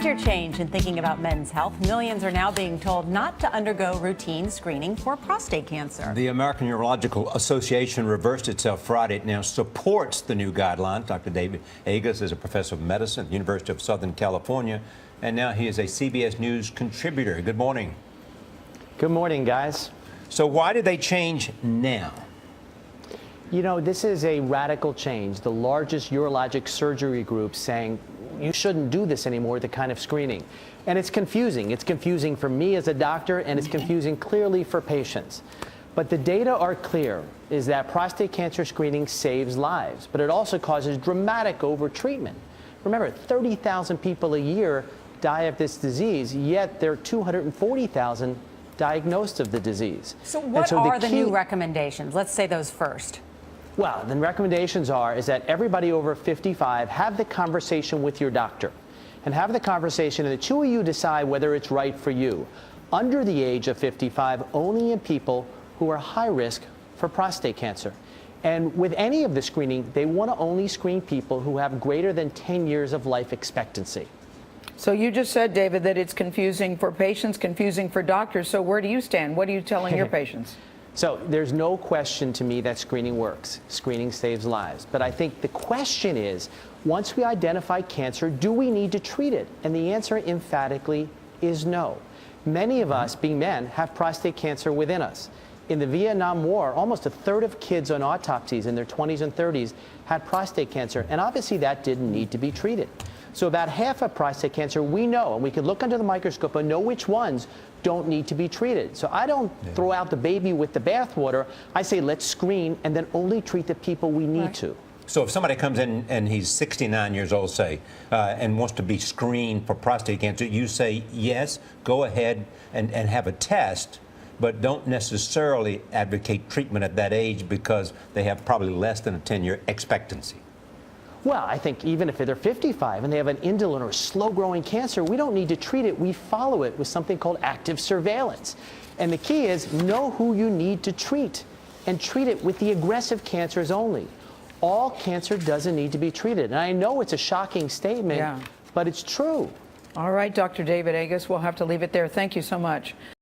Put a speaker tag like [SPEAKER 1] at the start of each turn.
[SPEAKER 1] major change in thinking about men's health. Millions are now being told not to undergo routine screening for prostate cancer.
[SPEAKER 2] The American Urological Association reversed itself Friday. It now supports the new guidelines. Dr. David Agus is a professor of medicine at the University of Southern California, and now he is a CBS News contributor. Good morning.
[SPEAKER 3] Good morning, guys.
[SPEAKER 2] So why did they change now?
[SPEAKER 3] You know, this is a radical change. The largest urologic surgery group saying you shouldn't do this anymore, the kind of screening. And it's confusing. It's confusing for me as a doctor, and it's confusing clearly for patients. But the data are clear, is that prostate cancer screening saves lives, but it also causes dramatic overtreatment. Remember, 30,000 people a year die of this disease, yet there are 240,000 diagnosed of the disease.
[SPEAKER 1] So what are the new recommendations? Let's say those first.
[SPEAKER 3] Well, the recommendations is that everybody over 55 have the conversation with your doctor, and have the conversation, and the two of you decide whether it's right for you. Under the age of 55, only in people who are high risk for prostate cancer. And with any of the screening, they want to only screen people who have greater than 10 years of life expectancy.
[SPEAKER 4] So you just said, David, that it's confusing for patients, confusing for doctors. So where do you stand? What are you telling your patients?
[SPEAKER 3] So there's no question to me that screening works. Screening saves lives. But I think the question is, once we identify cancer, do we need to treat it? And the answer emphatically is no. Many of us, being men, have prostate cancer within us. In the Vietnam War, almost a third of kids on autopsies in their 20s and 30s had prostate cancer, and obviously that didn't need to be treated. So about half of prostate cancer we know, and we can look under the microscope and know which ones don't need to be treated. So I don't throw out the baby with the bathwater. I say let's screen and then only treat the people we need to.
[SPEAKER 2] So if somebody comes in and he's 69 years old, say, and wants to be screened for prostate cancer, you say, yes, go ahead and have a test, but don't necessarily advocate treatment at that age because they have probably less than a 10-year expectancy.
[SPEAKER 3] Well, I think even if they're 55 and they have an indolent or slow-growing cancer, we don't need to treat it. We follow it with something called active surveillance. And the key is know who you need to treat, and treat it with the aggressive cancers only. All cancer doesn't need to be treated. And I know it's a shocking statement, but it's true.
[SPEAKER 4] All right, Dr. David Agus, we'll have to leave it there. Thank you so much.